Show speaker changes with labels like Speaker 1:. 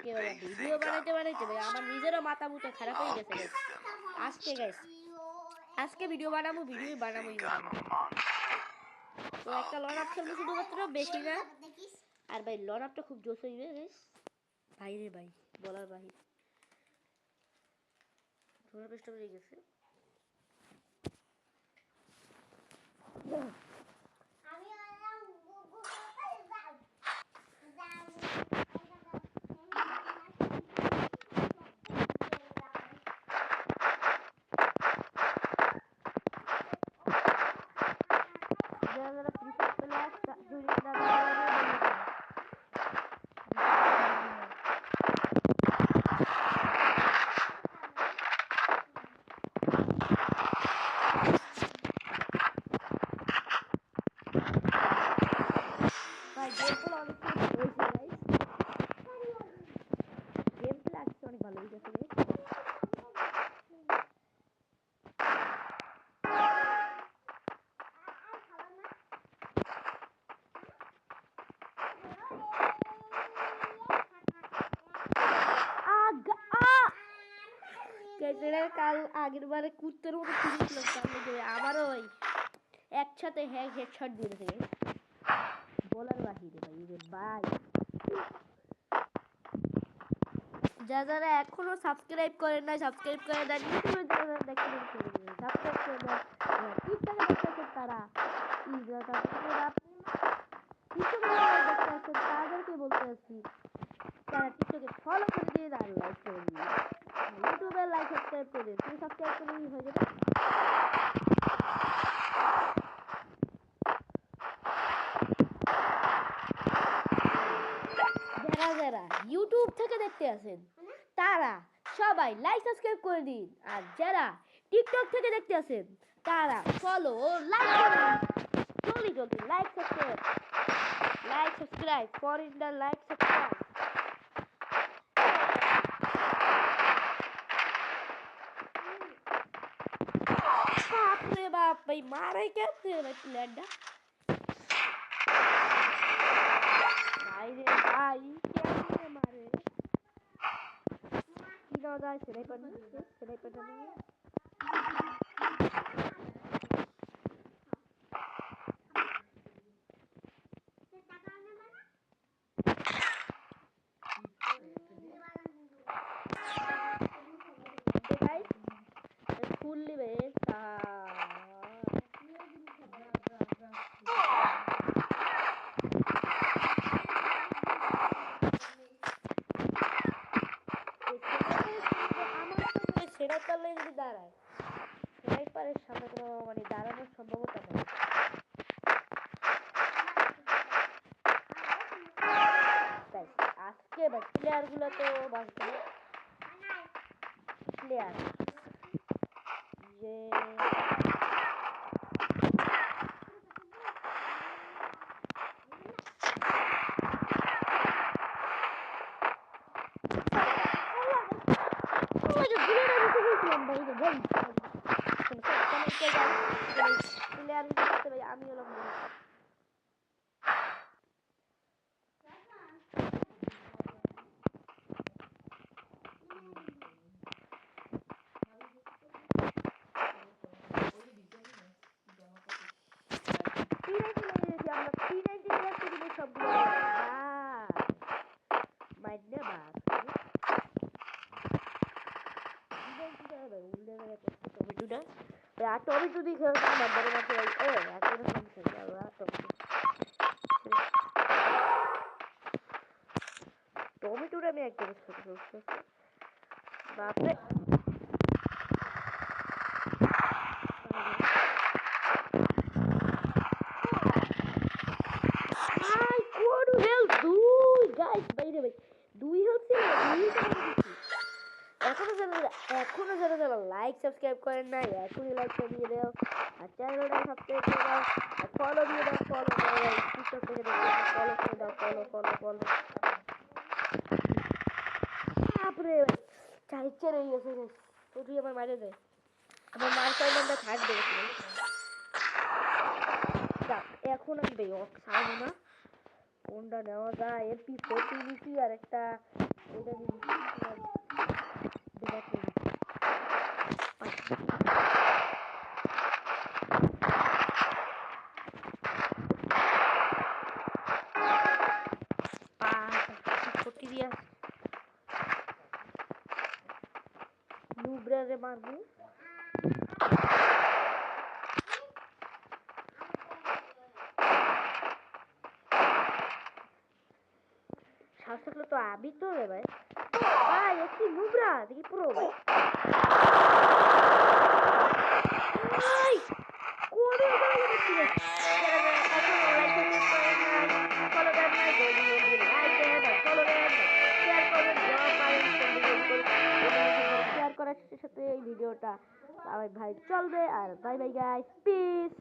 Speaker 1: একেবারে ভিডিও বানাইতে বানাইতে ভাই আমার নিজেরও মাথা মুথা খারাপ হয়ে গেছে গাইস। আজকে ভিডিও বানাবোই তো একটা লন আপ খেলবো শুধুমাত্র, বেশি না। আর ভাই লন আপটা খুব জোশ হইবে গাইস, ভাই রে ভাই বলার বাহির। ধরে পেস্ট হয়ে গেছে। যারা ফ্রি ফায়ার প্লেয়ার জুড়ে ভাই গেমগুলো অনেক সুন্দর হয়েছে গাইস, গেমগুলো আজকে অনেক ভালো হয়ে গেছে। কাল আগের বারে কুত্তের মতো খুঁজেছিলাম সামনে, আমারও ওই একসাথে হেডশট দিয়ে দিয়েছে বলার বাহিরে ভাই রে ভাই। যারা এখনো সাবস্ক্রাইব করেন না সাবস্ক্রাইব করে দেন, ইউটিউবে যারা দেখেন সাবস্ক্রাইব করে দেন, টিকটকে দেখতেছেন তারা তাদেরকে বলতে আসছি তারা টিকটকে ফলো করে দিয়ে আর লাইক করে দিন, ইউটিউবে লাইক সাবস্ক্রাইব করে দিন, তুমি সাবস্ক্রাইব করলেই হয়ে যাবে। যারা ইউটিউব থেকে দেখতে আসেন তারা সবাই লাইক সাবস্ক্রাইব করে দিন, আর যারা টিকটক থেকে দেখতে আসেন তারা ফলো ও লাইক করে দিন। জলদি like subscribe for in the like subscribe. বাপরে বাপ ভাই মারে কেমনে ভাই প্লেয়ারটা, ভাই রে ভাই কেমনে মারে, কি দেওয়া যায় স্নাইপার নিচ্ছে, স্নাইপারটা নিয়ে ফুল নেবে সেরাইপারে যদি দাঁড়ায়, সেরাইপারের সামনে কোনো মানে দাঁড়ানোর সম্ভবতা নেই। আজকে প্লেয়ার গুলো তো বাঁচবে, প্লেয়ার যে আমি হলাম টমেটো দিয়ে খেলতে আমার বড় মাঠে টমেটোটা আমি একদম বাপরে এখনো যারা লাইক সাবস্ক্রাইব করেন না এখনই লাইকটা দিয়ে দাও, আর চ্যানেলটা সাবস্ক্রাইব করে দাও, আর ফলো দিয়ে দাও, ফলো করে দাও, টিকটক থেকে ফলো করে দাও, ফলো তারপরে চাইছে রয়ে গেছে তো তুই আমার মারে দেয়, আমার মার চাইলামটা থাকবে এখন আমি ছাড়বো না, কোনটা নেওয়া যায়, এমপি 40 নিছি আর একটা এটা দিবি ডিবাট করবি ক্ষতি দিয়া নুব্রারে মারবো সাহস থাকলে তো আবি তো রে ভাই ভাই একটি নুব্রা দেখি পুরো ভাই ভাই কোনে ভাই দেখছি রে শেয়ার করার সাথে সাথে এই ভিডিওটা ভাই চলবে আর বাই বাই গাইস পিস